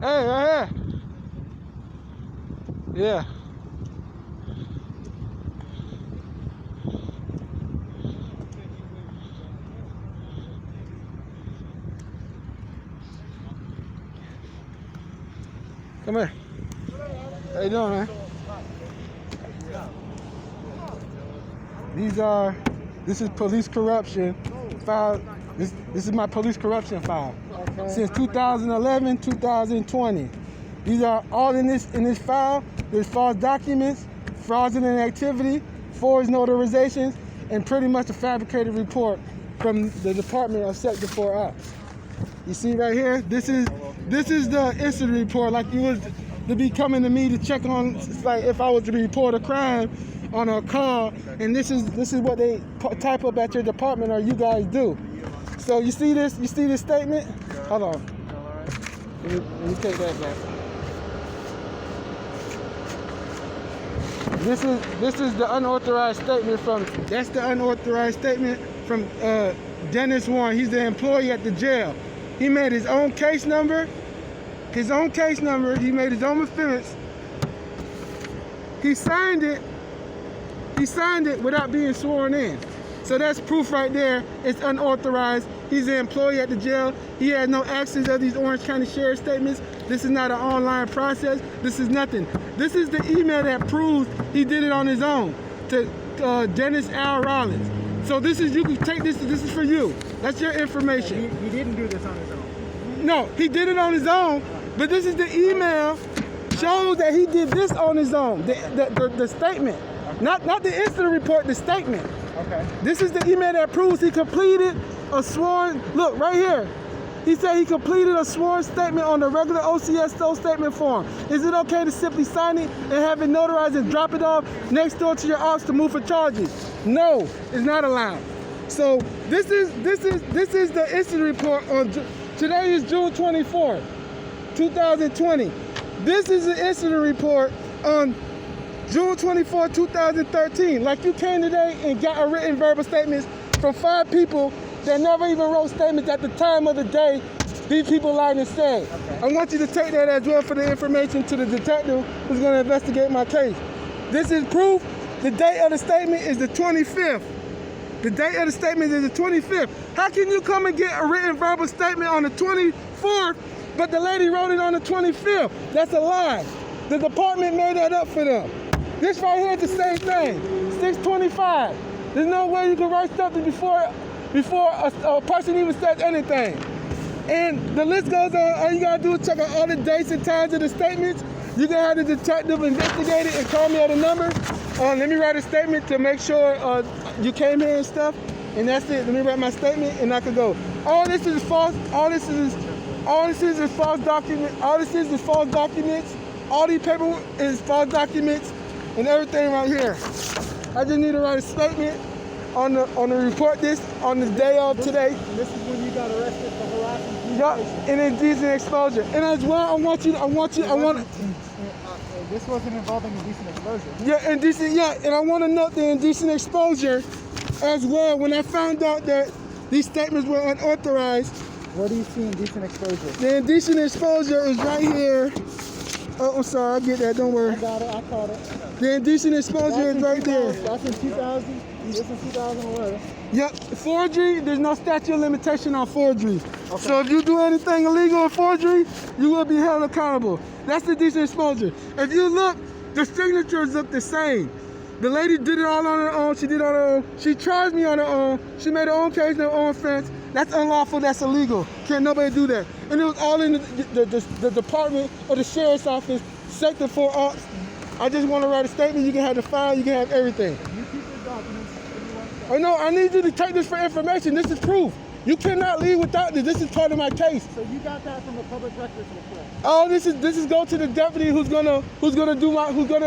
Hey, right here. Yeah. Come here. How you doing, man? This is police corruption file. This is my police corruption file. Okay. Since 2011, 2020. These are all in this file. There's false documents, fraudulent activity, forged notarizations, and pretty much a fabricated report from the Department of Sector 4 Ops. You see right here, this is the incident report, like you was to be coming to me to check on, like if I was to report a crime on a car, and this is what they type up at your department or you guys do. So you see this statement? Hold on. Let me take that back. This is the unauthorized statement from Dennis Warren. He's the employee at the jail. He made his own case number. He made his own offense. He signed it without being sworn in. So that's proof right there. It's unauthorized. He's an employee at the jail. He has no access of these Orange County Sheriff statements. This is not an online process. This is nothing. This is the email that proves he did it on his own to Dennis Al Rollins. So you can take this. This is for you. That's your information. He didn't do this on his own. No, he did it on his own. But this is the email shows that he did this on his own. The statement, not the incident report. The statement. Okay. This is the email that proves he completed a sworn. Look right here. He said he completed a sworn statement on the regular OCS statement form. Is it okay to simply sign it and have it notarized and drop it off next door to your office to move for charges? No, it's not allowed. So this is the incident report on. Today is June 24th, 2020. This is the incident report on June 24, 2013. Like you came today and got a written verbal statements from 5 people that never even wrote statements at the time of the day these people lied and said. Okay. I want you to take that as well for the information to the detective who's going to investigate my case. This is proof. The date of the statement is the 25th. The date of the statement is the 25th. How can you come and get a written verbal statement on the 24th, but the lady wrote it on the 25th? That's a lie. The department made that up for them. This right here is the same thing. 625. There's no way you can write something before a person even says anything. And the list goes on. All you gotta do is check out all the dates and times of the statements. You can have the detective investigate it and call me at a number. Let me write a statement to make sure you came here and stuff. And that's it. Let me write my statement and I can go. All this is false. All this is false document. All this is false documents. All these paperwork is false documents and everything right here. I just need to write a statement on the report this on the day of today. This is when you got arrested for harassing. Yup, and indecent exposure. And as well, I want. This wasn't involving indecent exposure. Yeah, indecent. Yeah, and I want to note the indecent exposure as well. When I found out that these statements were unauthorized. Where do you see indecent exposure? The indecent exposure is right here. Oh, I'm sorry. I get that. Don't worry. I got it. I caught it. The indecent exposure is right there. That's in 2000. This is 2011. Yep. Forgery. There's no statute of limitation on forgery. Okay. So if you do anything illegal in forgery, you will be held accountable. That's the indecent exposure. If you look, the signatures look the same. The lady did it all on her own. She did it on her own. She charged me on her own. She made her own case, her own offense. That's unlawful. That's illegal. Can't nobody do that. And it was all in the department or the sheriff's office, Sector 4 Ops. I just want to write a statement. You can have the file. You can have everything. You keep your documents. Oh no, I need you to take this for information. This is proof. You cannot leave without this. This is part of my case. So you got that from a public records report. Oh, this is go to the deputy who's gonna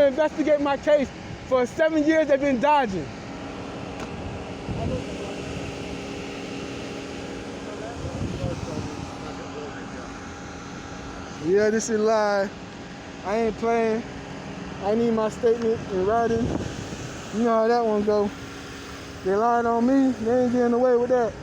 investigate my case. For 7 years they've been dodging. Yeah, this is live. I ain't playing. I need my statement in writing. You know how that one go. They lied on me. They ain't getting away with that.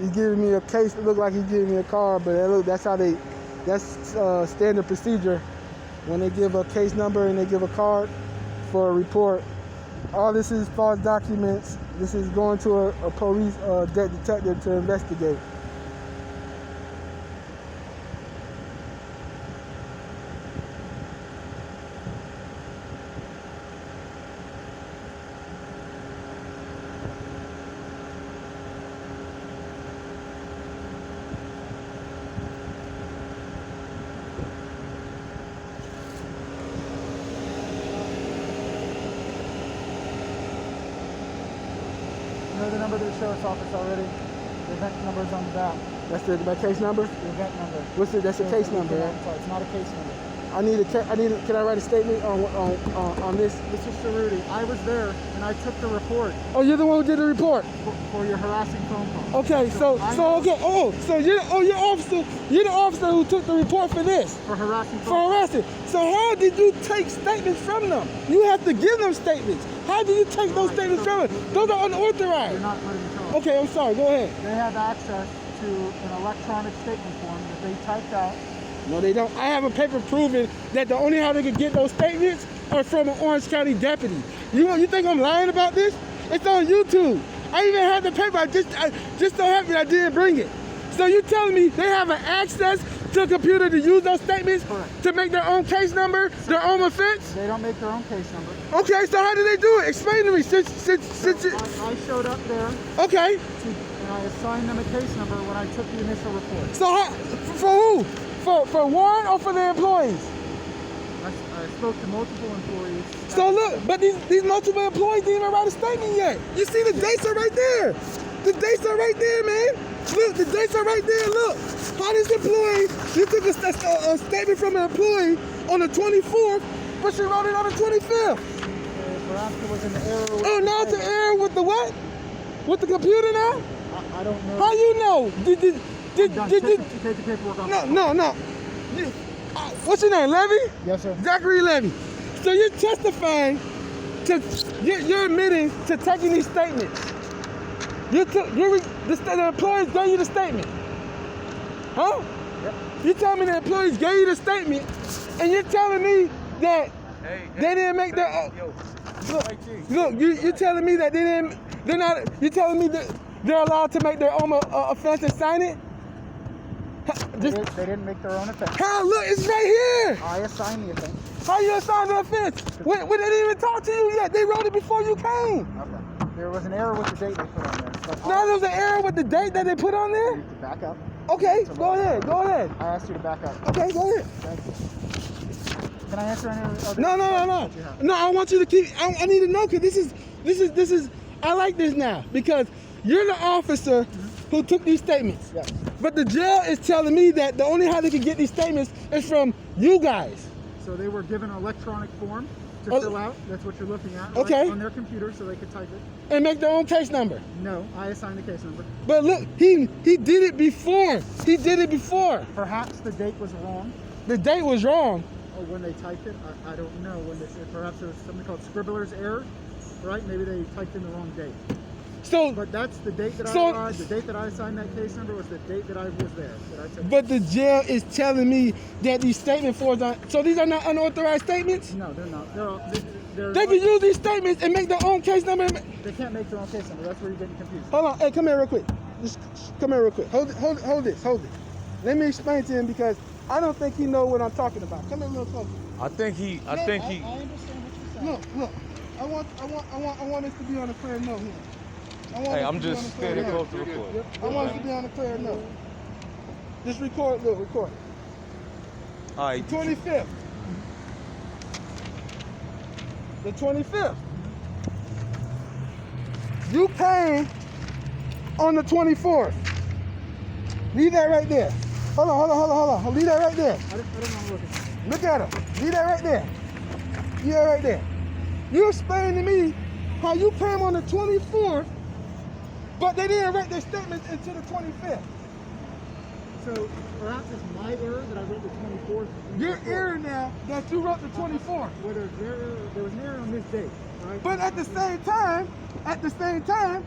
He's giving me a case. It looked like he's giving me a card, but that's standard procedure. When they give a case number and they give a card for a report, all this is false documents. This is going to a police detective to investigate. You know the number to the sheriff's office already? The event number is on the back. That's the case number? The event number. That's the case number, right? It's not a case number. Can I write a statement on this? Mr. Cerutti, I was there and I took the report Oh, you're the one who did the report? for your harassing phone call. Okay, so you're the officer who took the report for this? For harassing phone For harassing. So how did you take statements from them? You have to give them statements. How do you take those statements from them? Those are You're unauthorized. not letting me talk. Okay, I'm sorry, go ahead. They have access to an electronic statement form that they typed out. No, they don't. I have a paper proving that the only how they could get those statements are from an Orange County deputy. You think I'm lying about this? It's on YouTube. I even had the paper. I just so happy I didn't bring it. So you telling me they have an access to a computer to use those statements Correct. to make their own case number, their own offense? They don't make their own case number. Okay, so how do they do it? Explain to me. I showed up there Okay. and I assigned them a case number when I took the initial report. So for who? For Warren or for the employees? I spoke to multiple employees. So look, but these multiple employees didn't even write a statement yet. You see the dates are right there. The dates are right there, man. Look, the dates are right there. Look, how this employee, you took a statement from an employee on the 24th, but she wrote it on the 25th. Perhaps there was an error. Oh, now it's an error with the what? With the computer now? I don't know. How you know? Did Take the paperwork off. No. What's your name, Levy? Yes, sir. Zachary Levy. So you're testifying you're admitting to taking these statements. The employees gave you the statement. Huh? Yep. You telling me the employees gave you the statement, and you're telling me that they didn't make their look. You're telling me that they're not. You're telling me that they're allowed to make their own offense and sign it. They didn't make their own offense. How? Look, it's right here. I assigned the offense. How you assign the offense? When they didn't even talk to you yet. They wrote it before you came. Okay. There was an error with the date they put on there. But Now there's an error with the date that they put on there? back up. Okay, go ahead. I asked you to back up. Okay, go ahead. Thank you. Can I answer any other No. questions that you have? No, I want you to keep, I need to know, because this is, I like this now, because you're the officer who took these statements. Yes. But the jail is telling me that the only how they can get these statements is from you guys. So they were given an electronic form to fill out. That's what you're looking at. Okay. Right, on their computer so they could type it. And make their own case number. No, I assigned the case number. But look, he did it before. He did it before. Perhaps the date was wrong. The date was wrong. Or when they typed it, I don't know. Perhaps there was something called scribbler's error, right? Maybe they typed in the wrong date. So, But that's the date that I arrived. The date that I assigned that case number was the date that I was there. That I took. but the jail is telling me that these statement forms are, so these are not unauthorized statements? No, they're not. They can use these statements and make their own case number. They can't make their own case number. That's where you're getting confused. Hold on, hey, come here real quick. Just come here real quick. Hold this. Let me explain to him, because I don't think he know what I'm talking about. Come here real close. I understand what you're saying. Look. I want us to be on a clear note here. I'm just standing close to record. I want us to be on a clear note. Just record. All right. 25th. The 25th. You came on the 24th. Leave that right there. Hold on. Leave that right there. I don't know what it is. Look at him. Leave that right there. Leave that right there. You explained to me how you came on the 24th, but they didn't write their statements until the 25th. So perhaps it's my error that I wrote the 24th. Your error now that you wrote the 24th. There was an error on this date, right? But at the same time,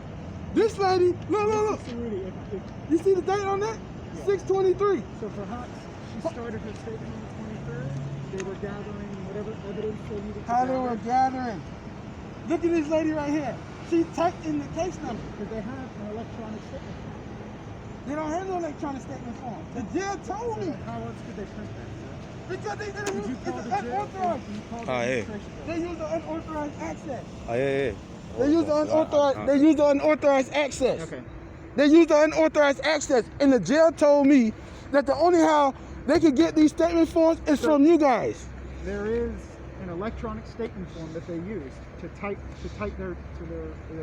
This lady, look. Mr. Cerutti, if You see the date on that? Yeah. 6/23. So perhaps she started her statement on the 23rd. They were gathering whatever evidence they needed to How they gather. were gathering. Look at this lady right here. She typed in the case number. Because they have an electronic statement form. They don't have no electronic statement form. The jail told me. How else could they print that? Because they didn't Did you use call it's the jail? unauthorized. You called the Ah, yeah. administration They building. use the unauthorized access. Oh, yeah. They use the unauthorized. They use the unauthorized access. Okay. They use the unauthorized access, and the jail told me that the only how they could get these statement forms is from you guys. There is an electronic statement form that they use to type their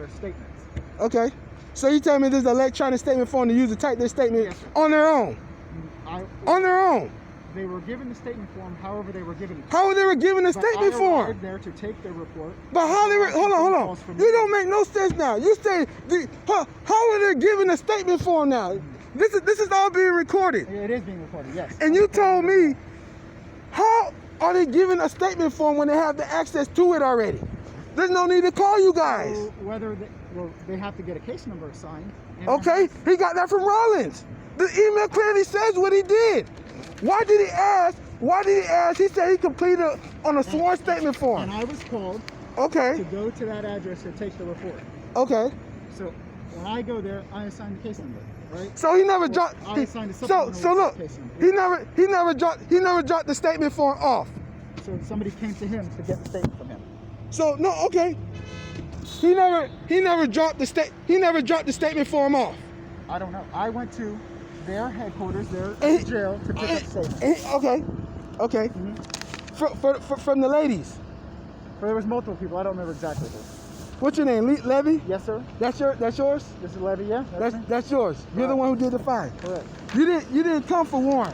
statements. Okay. So you tell me there's an electronic statement form to use to type their statement Yes, sir. on their own. On their own. They were given the statement form, however they were given it. How they were given a But statement I form? arrived there to take their report. But how they were, hold on. Calls from You don't make no sense now. You say, how are they giving a statement form now? This is all being recorded. It is being recorded, yes. And you told me, how are they giving a statement form when they have the access to it already? There's no need to call you guys. So they have to get a case number assigned. and Okay, he got that from Rollins. The email clearly says what he did. Why did he ask? He said he completed on a sworn statement form. And I was called to Okay, go to that address to take the report. okay. So when I go there, I assign the case number, right? So he never dropped. I assigned a So supplemental look, case number. he never dropped the statement form off. So somebody came to him to get the statement from him. So no, okay. He never dropped the statement form off. I don't know. I went to their headquarters, their And- jail, to pick up the statement. Okay. From the ladies. But there was multiple people. I don't remember exactly who. What's your name? Levy? Yes, sir. That's yours? This is Levy, yeah? me? That's yours. You're the one who did the fine. Correct. You didn't come for Warren.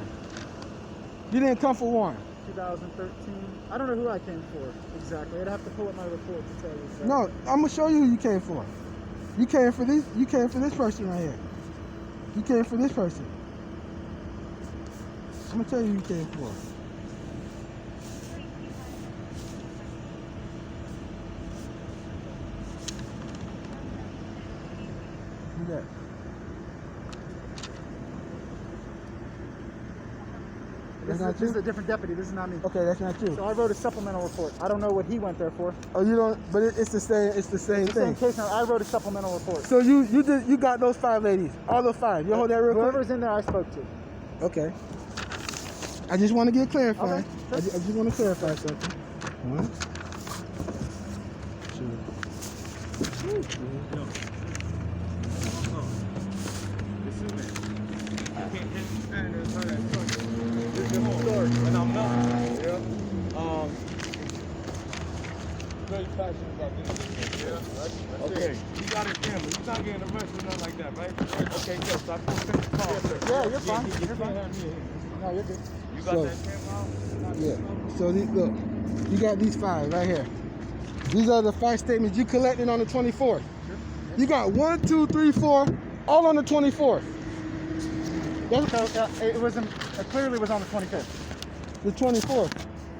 You didn't come for Warren. 2013. I don't know who I came for exactly. I'd have to pull up my report to tell you exactly. No, I'm gonna show you who you came for. You came for this person right here. You came for this person. I'm gonna tell you who you came for. Who's that? This is a different deputy. This is not me. Okay, that's not you. So I wrote a supplemental report. I don't know what he went there for. Oh, you don't. But it's the same. It's the same It's the same thing. case number. I wrote a supplemental report. So you got those 5 ladies, all the 5. You hold that real quick. Whoever's in there, I spoke to. Okay. I just want to get clarified. Okay, sure. I just want to clarify something. 1, And I'm not. Yeah. Very passionate about this. Yeah. Okay. You got it, camera. You're not getting arrested or nothing like that, right? Okay, good. So I can finish the call. Yeah, you're fine. You You're can't fine. have me here. No, you're good. You got So- that camera out? Yeah. So look, you got these 5 right here. These are the 5 statements you collected on the 24th. You got 1, 2, 3, 4, all on the 24th. That's It clearly was on the 25th. the 24th.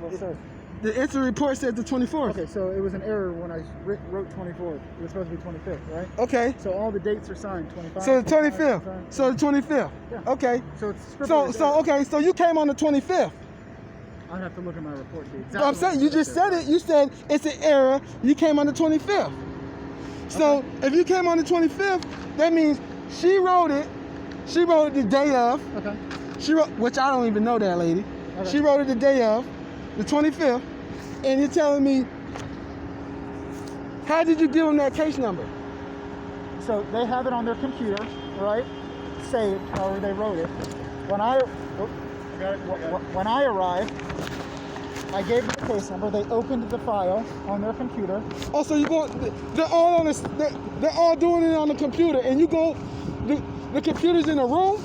Well, sir. The incident report said the 24th. Okay, so it was an error when I wrote 24th. It was supposed to be 25th, right? Okay. So all the dates are signed. 25. So the 25th. 25. So the 25th. Yeah. Okay. So it's So scribbled error. okay. So you came on the 25th. I'd have to look at my report to be exactly. But I'm saying you just said it. You said it's an error. You came on the 25th. So if you came on the 25th, that means she wrote it. She wrote it the day of. Okay. She wrote, which I don't even know that lady. Okay. She wrote it the day of, the 25th. And you're telling me, how did you give them that case number? So they have it on their computer, right? Saved, however they wrote it. When I arrived, I gave them the case number. They opened the file on their computer. Oh, so you go? They're all on this. They're all doing it on the computer, and you go. The computer's in a room.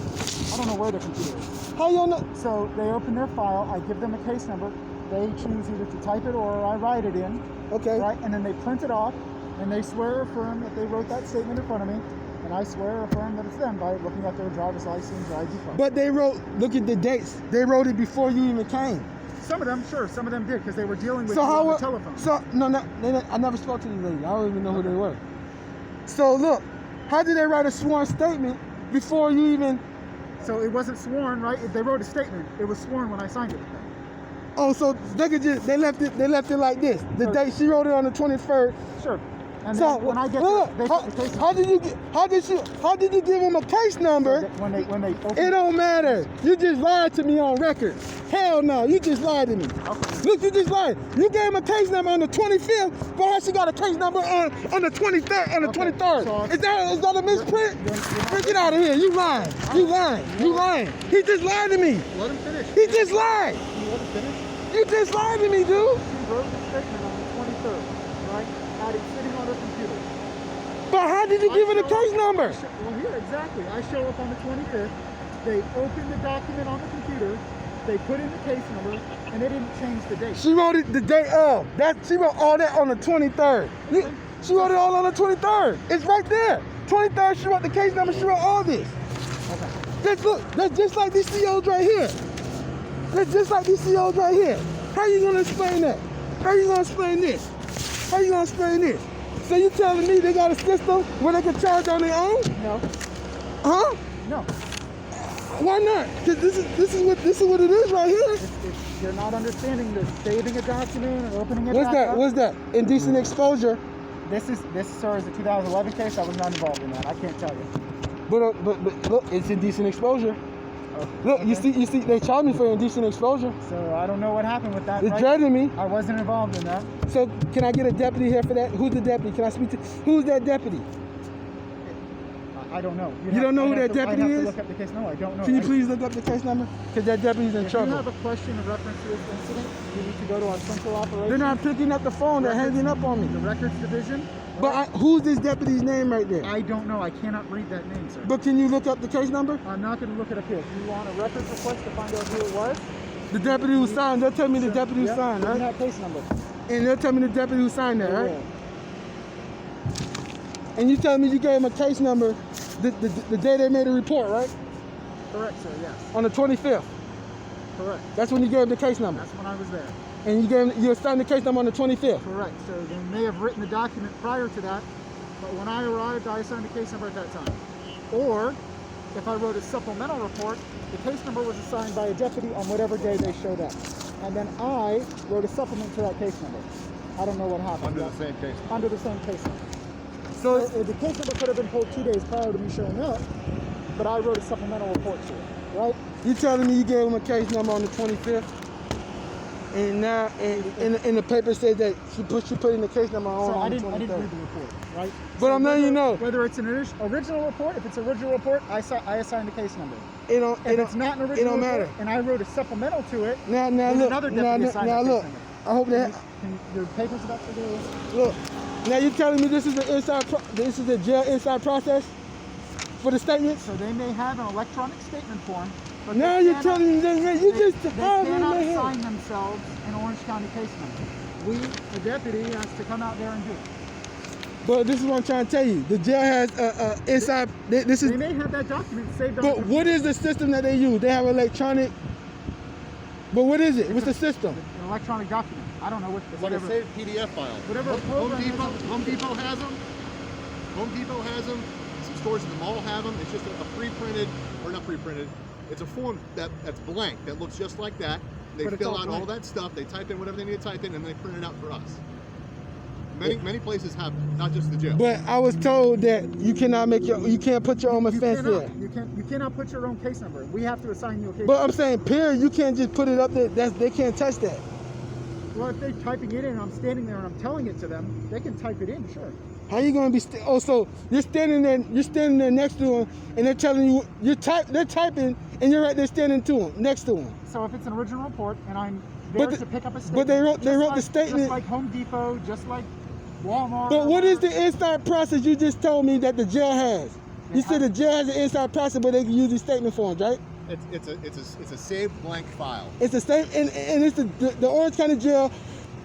I don't know where the computer is. How you know? So they open their file. I give them a case number. They choose either to type it or I write it in. Okay. Right, and then they print it off, and they swear or affirm that they wrote that statement in front of me, and I swear or affirm that it's them by looking at their driver's license or ID card. But they wrote. Look at the dates. They wrote it before you even came. Some of them, sure, some of them did because they were dealing with So you how? on the telephone. So no, I never spoke to these ladies. I don't even know who they were. So look, How did they write a sworn statement before you even? So it wasn't sworn, right? They wrote a statement. It was sworn when I signed it with them. Oh, so they left it like this. The date she wrote it on the 21st. Sure. And So then when I get how did you give them a case number? when they open, It don't matter. You just lied to me on record. Hell no, you just lied to me. Okay. Look, you just lied. You gave him a case number on the 25th, but how she got a case number on the 23rd? On the 23rd. So is that a misprint? Get out of here. You lying. You lying. He just lied to me. Let him finish. He just lied. Can you let him finish? You just lied to me, dude. She wrote the statement on the 23rd, right? Had it sitting on her computer. But how did you give her the case number? Well, here, exactly. I show up on the 25th. They open the document on the computer. They put in the case number, and they didn't change the date. She wrote it the day of. She wrote all that on the 23rd. She wrote it all on the 23rd. It's right there. 23rd, she wrote the case number. She wrote all this. Okay. That's just like these COs right here. That's just like these COs right here. How you gonna explain that? How you gonna explain this? How you gonna explain this? So you telling me they got a system where they can charge on their own? No. Huh? No. Why not? Because this is what it is right here. If you're not understanding the saving a document and opening it back up. What's that? Indecent exposure. This, sir, is a 2011 case. I was not involved in that. I can't tell you. But look, it's indecent exposure. Oh, Look, okay. you see, they charged me for indecent exposure. So I don't know what happened with that. It's Right? dreading me. I wasn't involved in that. So can I get a deputy here for that? Who's the deputy? Can I speak to? Who's that deputy? I don't know. You don't know who that deputy I'd have is? to look up the case. No, I don't know. Can you please look up the case number? Because that deputy's in If trouble. you have a question in reference to this incident, you need to go to our central operations. They're not picking up the phone. They're hanging up on The me. records division. But who's this deputy's name right there? I don't know. I cannot read that name, sir. But can you look up the case number? I'm not going to look it up here. If you want a records request to find out who it was, The deputy who signed. They'll tell me the deputy who yeah, signed, give me right? that case number. And they'll tell me the deputy who signed that, right? Yeah. And you tell me you gave him a case number the day they made a report, right? Correct, sir. Yes. On the 25th. Correct. That's when you gave him the case number. That's when I was there. And you assigned the case number on the 25th. Correct. So they may have written the document prior to that, but when I arrived, I assigned the case number at that time. Or, if I wrote a supplemental report, the case number was assigned by a deputy on whatever day they showed up. And then I wrote a supplement to that case number. I don't know what happened. Under the same case. Under the same case number. So So the case number could have been pulled 2 days prior to me showing up, but I wrote a supplemental report to it, right? you telling me you gave him a case number on the 25th? And now, and the paper says that she put in the case number So I on the didn't read 23rd. the report, right? But I'm letting you know. Whether it's an original report, if it's an original report, I assign the case number. It don't. If it's not an original It don't report, matter. and I wrote a supplemental to it, Now then look. another deputy assigned the case Look. number. I hope that. Your papers about to do. Look. Now you're telling me this is the this is the jail inside process for the statements? So they may have an electronic statement form, but Now they you're cannot- telling me that you they, just they how many cannot they have? assign themselves an Orange County case number. The deputy, has to come out there and do it. But this is what I'm trying to tell you. The jail has inside. This is. They may have that document saved on But the what is the system that they use? They have electronic. But what is it? What's the system? an electronic document. I don't know what It's like a saved PDF file. Whatever Home program Depot, is- Home Depot has them. Home Depot has them. Some stores in the mall have them. It's just a pre-printed, or not pre-printed. It's a form that's blank that looks just like that. They But it's fill all out all blank. that stuff. They type in whatever they need to type in, and they print it out for us. Many places have them, not just the jail. But I was told that you can't put your own offense there. You cannot put your own case number. We have to assign you a case But number. I'm saying, period, you can't just put it up there. They can't touch that. Well, if they're typing it in and I'm standing there and I'm telling it to them, they can type it in, sure. How you gonna be? So you're standing there next to them, and they're telling you they're typing, and you're right there standing next to them. So if it's an original report and I'm there But to pick up a but statement, they wrote just the statement. just like Home Depot, just like Walmart. But what is the inside process you just told me that the jail has? You said the jail has an inside process, but they can use these statement forms, right? It's a saved blank file. It's the same, and it's the Orange County Jail.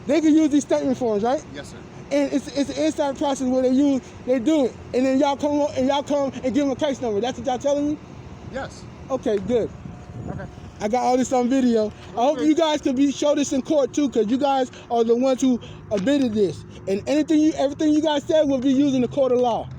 They can use these statement forms, right? Yes, sir. And it's an inside process where they do it, and then y'all come and give them a case number. That's what y'all telling me? Yes. Okay, good. Okay. I got all this on video. I hope you guys can show this in court too, because you guys are the ones who admitted this. And everything you guys said will be used in the court of law.